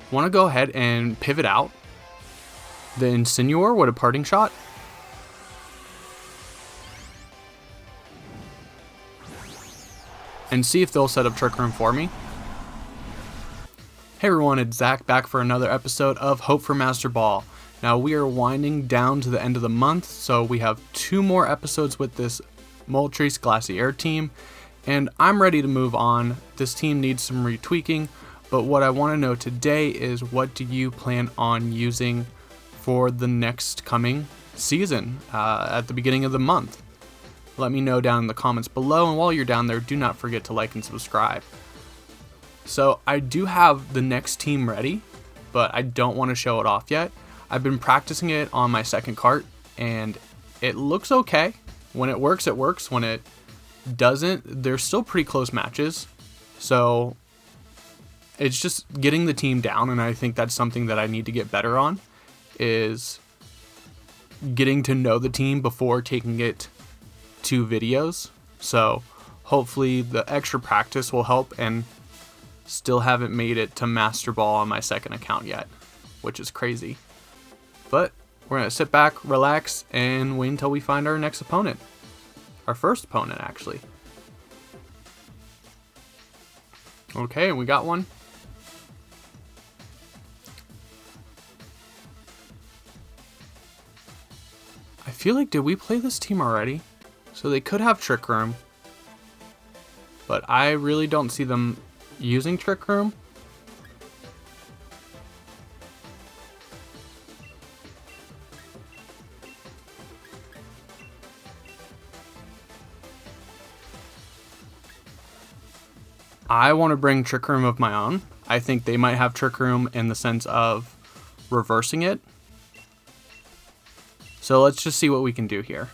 Want to go ahead and pivot out the Incineroar with a parting shot. And see if they'll set up Trick Room for me. Hey everyone, it's Zach back for another episode of Hope for Master Ball. Now we are winding down to the end of the month, so we have 2 more episodes with this Moltres Glastrier team, and I'm ready to move on. This team needs some retweaking, but what I want to know today is, what do you plan on using for the next coming season at the beginning of the month? Let me know down in the comments below, and while you're down there, do not forget to like and subscribe. So I do have the next team ready, but I don't want to show it off yet. I've been practicing it on my second cart, and it looks okay. When it works, it works. When it doesn't, there's still pretty close matches. So it's just getting the team down, and I think that's something that I need to get better on, is getting to know the team before taking it to videos. So hopefully the extra practice will help, and still haven't made it to Master Ball on my second account yet, which is crazy. But we're going to sit back, relax, and wait until we find our next opponent. Our first opponent, actually. Okay, we got one. I feel like, did we play this team already? So they could have Trick Room, but I really don't see them using Trick Room. I want to bring Trick Room of my own. I think they might have Trick Room in the sense of reversing it. So let's just see what we can do here.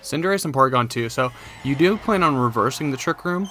Cinderace and Porygon too, so you do plan on reversing the Trick Room.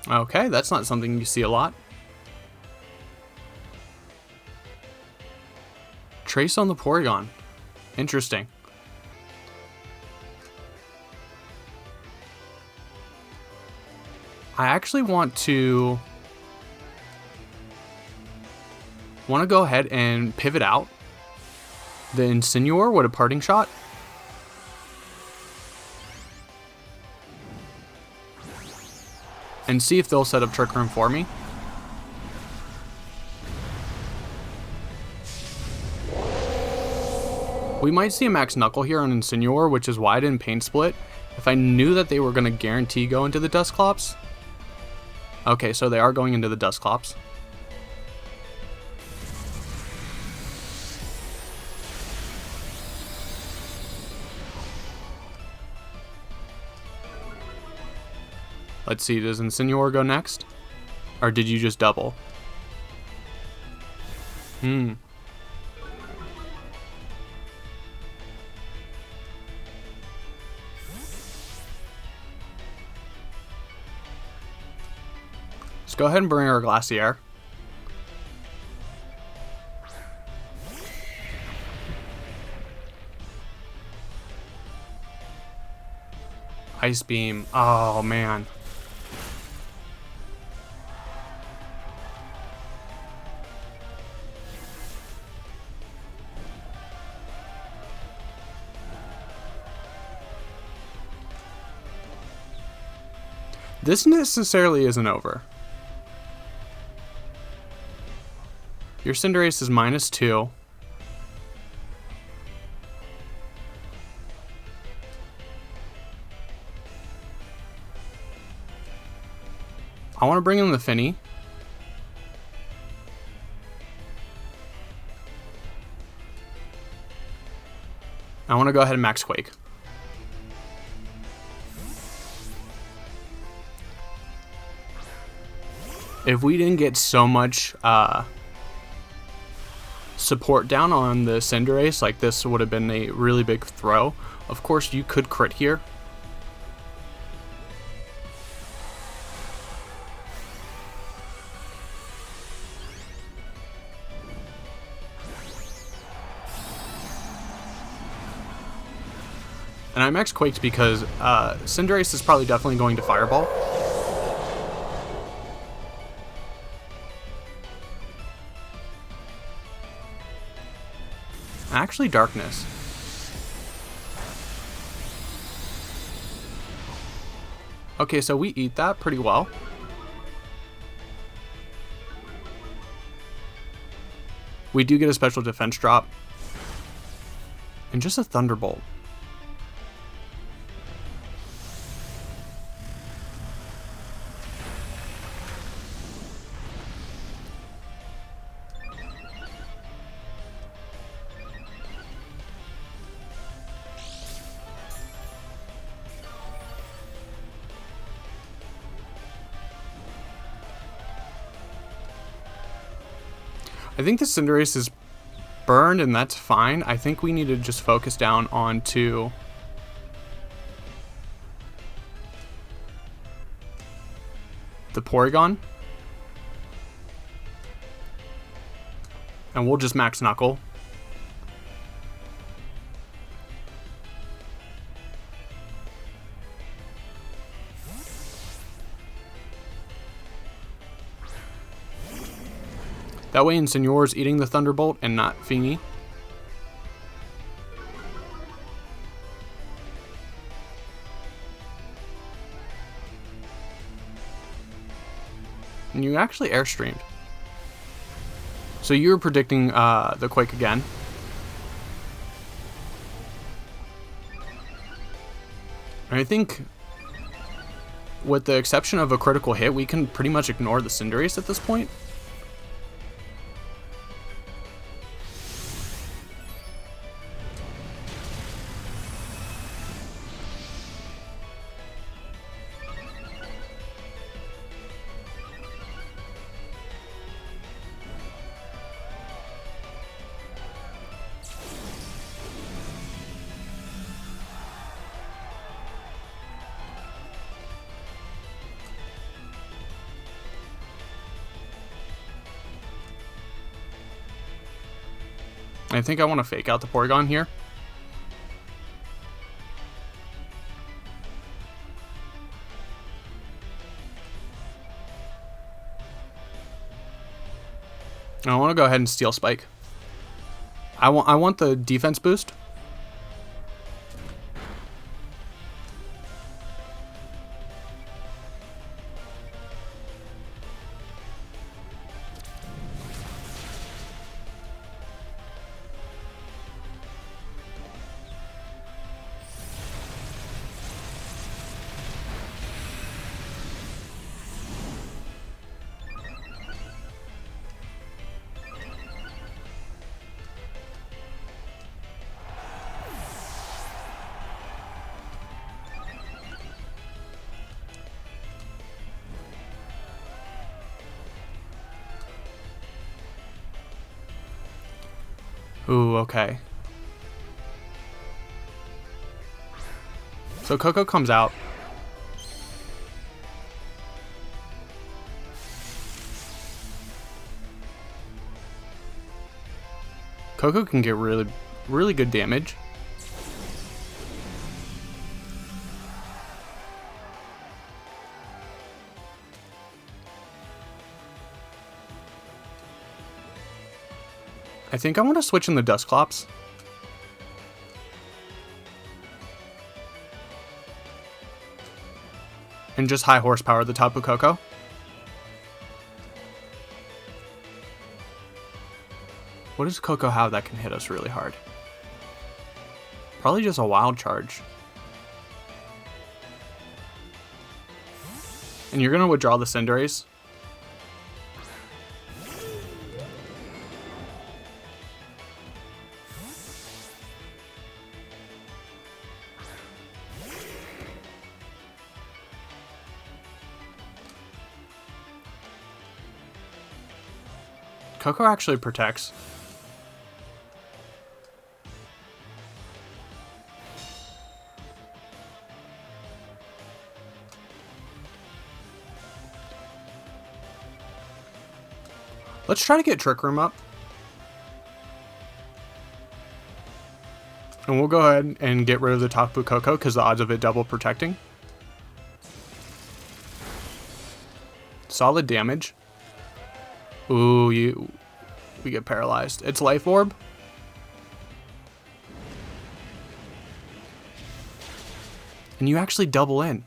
Okay, that's not something you see a lot. Trace on the Porygon. Interesting. I actually want to go ahead and pivot out the Incineroar with a parting shot. And see if they'll set up Trick Room for me. We might see a Max Knuckle here on Incineroar, which is why I didn't Pain Split. If I knew that they were going to guarantee go into the Dusclops. Okay, so they are going into the Dusclops. Let's see, does Incineroar go next? Or did you just double? Let's go ahead and bring our Glastrier. Ice Beam. Oh, man. This necessarily isn't over. Your Cinderace is -2. I want to bring in the Finny. I want to go ahead and Max Quake. If we didn't get so much support down on the Cinderace, like this would have been a really big throw. Of course, you could crit here. And I max Quaked because Cinderace is probably definitely going to Fireball. Actually, Darkness. Okay, so we eat that pretty well. We do get a special defense drop. And just a Thunderbolt. I think the Cinderace is burned, and that's fine. I think we need to just focus down onto the Porygon. And we'll just max Knuckle. That way Incineroar's eating the Thunderbolt and not Feeney. And you actually Airstreamed. So you were predicting the Quake again. And I think, with the exception of a critical hit, we can pretty much ignore the Cinderace at this point. I think I want to fake out the Porygon here. And I want to go ahead and Steel Spike. I want the defense boost. Ooh, okay. So Coco comes out. Coco can get really good damage. I think I want to switch in the Dusclops. And just high horsepower the Tapu Koko. What does Coco have that can hit us really hard? Probably just a Wild Charge. And you're going to withdraw the Cinderace. Coco actually protects. Let's try to get Trick Room up. And we'll go ahead and get rid of the Tapu Koko because the odds of it double protecting. Solid damage. Ooh, we get paralyzed. It's Life Orb. And you actually double in.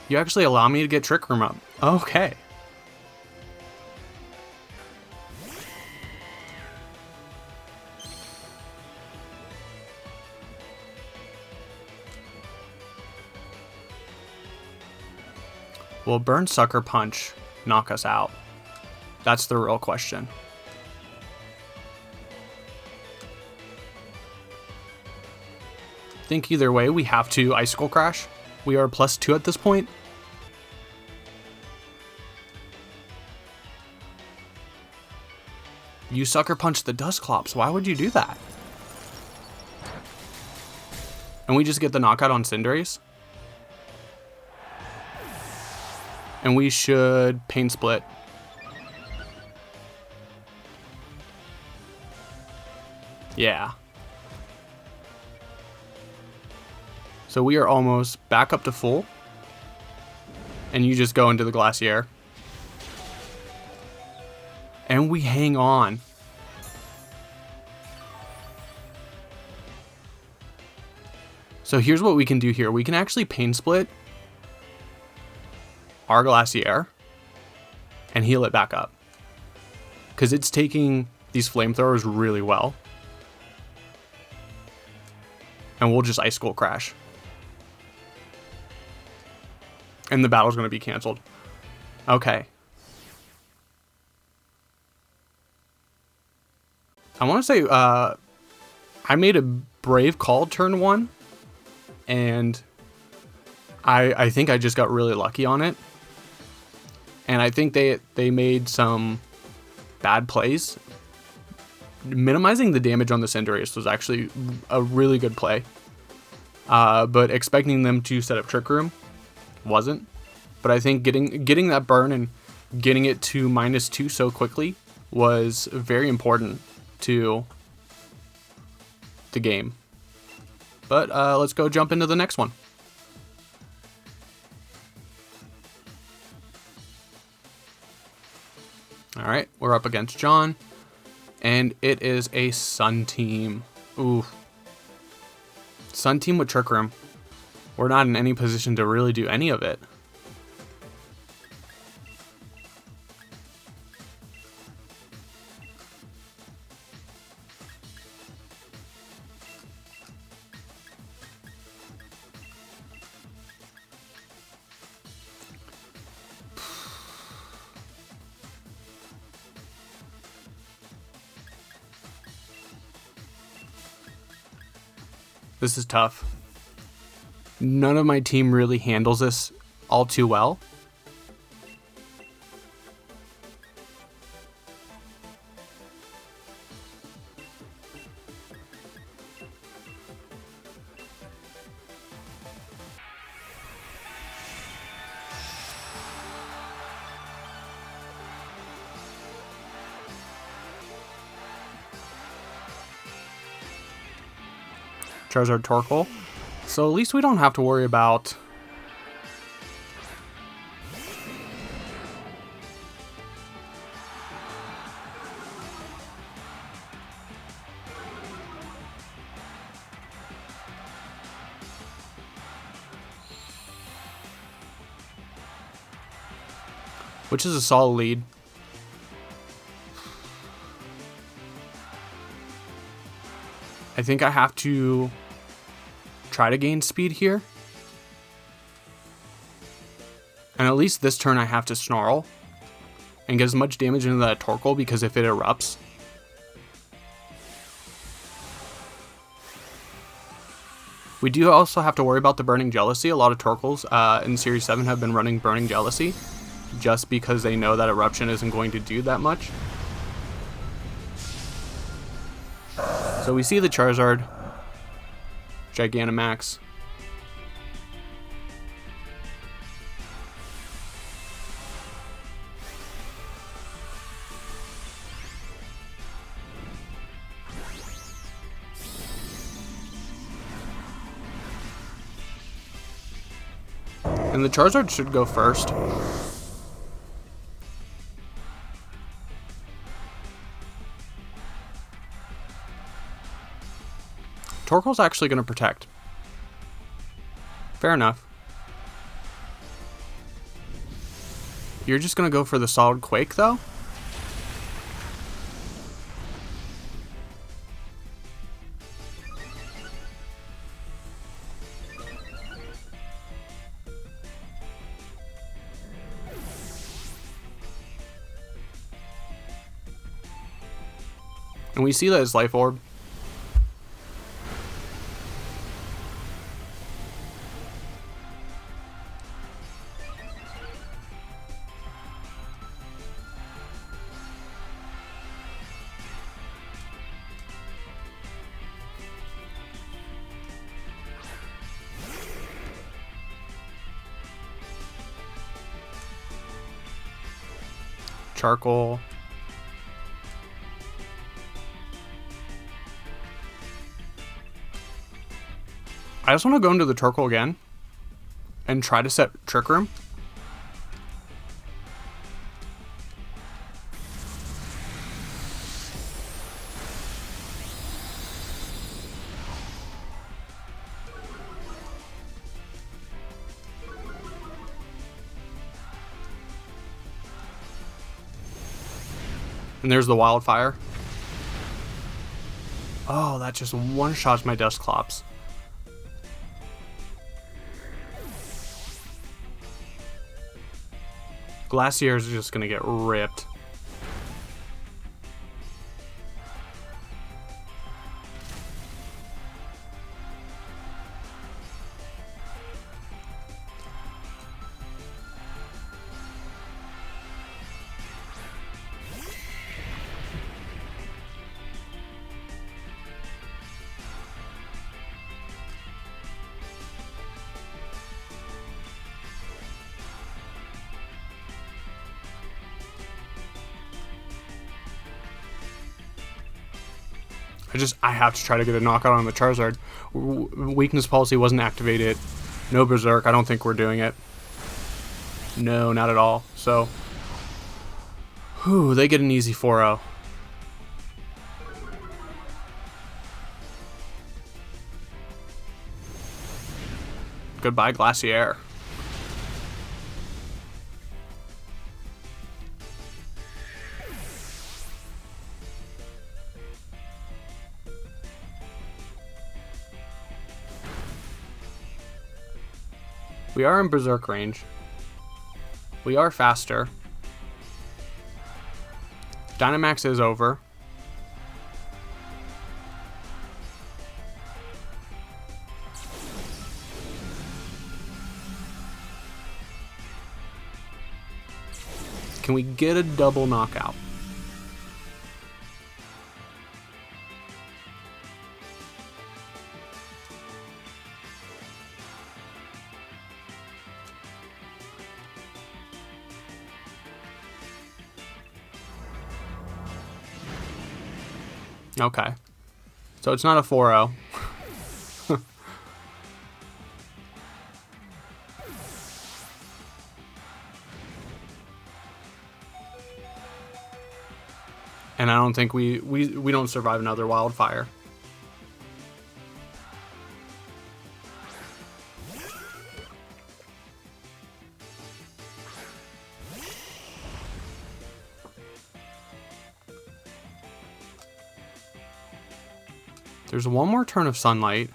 You actually allow me to get Trick Room up. Okay. Will Burn Sucker Punch knock us out? That's the real question. I think either way, we have to Icicle Crash. We are +2 at this point. You Sucker Punch the Dusclops. Why would you do that? And we just get the knockout on Cinderace. And we should Pain Split. Yeah. So we are almost back up to full. And you just go into the Glacier. And we hang on. So here's what we can do here. We can actually Pain Split our Glacier and heal it back up. Because it's taking these flamethrowers really well. And we'll just Icicle Crash. And the battle's going to be canceled. Okay. I want to say I made a brave call turn 1. And I think I just got really lucky on it. And I think they made some bad plays. Minimizing the damage on the Cinderace was actually a really good play. But expecting them to set up Trick Room wasn't. But I think getting that burn and getting it to -2 so quickly was very important to the game. But let's go jump into the next one. Alright, we're up against John. And it is a Sun team. Ooh. Sun team with Trick Room. We're not in any position to really do any of it. This is tough. None of my team really handles this all too well. Charizard Torkoal. So at least we don't have to worry about which is a solid lead. I think I have to try to gain speed here. And at least this turn I have to Snarl. and get as much damage into that Torkoal, because if it erupts, we do also have to worry about the Burning Jealousy. A lot of Torkoals in Series 7 have been running Burning Jealousy just because they know that Eruption isn't going to do that much. So we see the Charizard, Gigantamax. And the Charizard should go first. Torkoal's actually going to protect. Fair enough. You're just going to go for the solid Quake, though? And we see that his Life Orb. Charcoal. I just want to go into the Torkoal again and try to set Trick Room. And there's the Wildfire. Oh, that just one-shots my Dusclops. Glastrier is just going to get ripped. I have to try to get a knockout on the Charizard. Weakness Policy wasn't activated. No Berserk. I don't think we're doing it. No, not at all. So, whew, they get an easy 4-0. Goodbye, Glacier. We are in Berserk range. We are faster. Dynamax is over. Can we get a double knockout? Okay. So it's not a 4-0. And I don't think we don't survive another Wildfire. There's one more turn of Sunlight.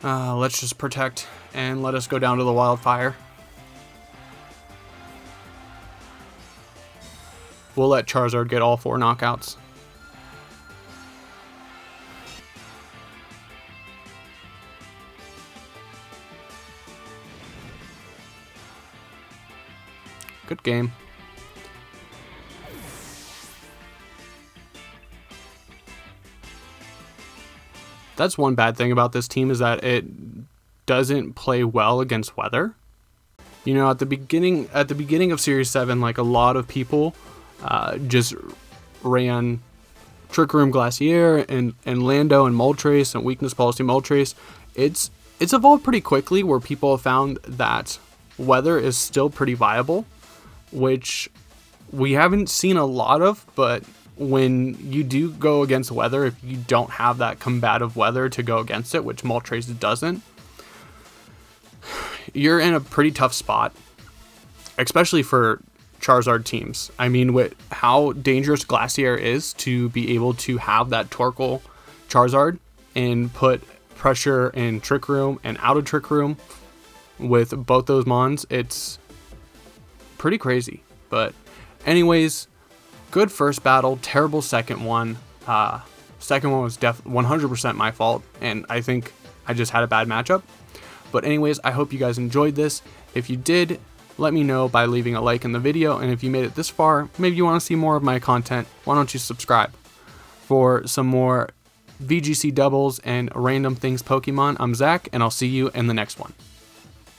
Let's just protect and let us go down to the Wildfire. we'll let Charizard get all 4 knockouts. Good game. That's one bad thing about this team, is that it doesn't play well against weather. You know, at the beginning of Series 7, like, a lot of people just ran Trick Room Glastrier and Lando and Moltres and Weakness Policy Moltres. It's evolved pretty quickly, where people have found that weather is still pretty viable, which we haven't seen a lot of. But when you do go against weather, if you don't have that combative weather to go against it, which Moltres doesn't, you're in a pretty tough spot, especially for Charizard teams. I mean, with how dangerous Glastrier is, to be able to have that Torkoal Charizard and put pressure in Trick Room and out of Trick Room with both those mons, it's pretty crazy. But anyways, good first battle, terrible second one. Second one was 100% my fault, and I think I just had a bad matchup. But anyways, I hope you guys enjoyed this. If you did, let me know by leaving a like in the video. And if you made it this far, maybe you want to see more of my content, why don't you subscribe for some more VGC doubles and random things Pokemon. I'm Zach, and I'll see you in the next one.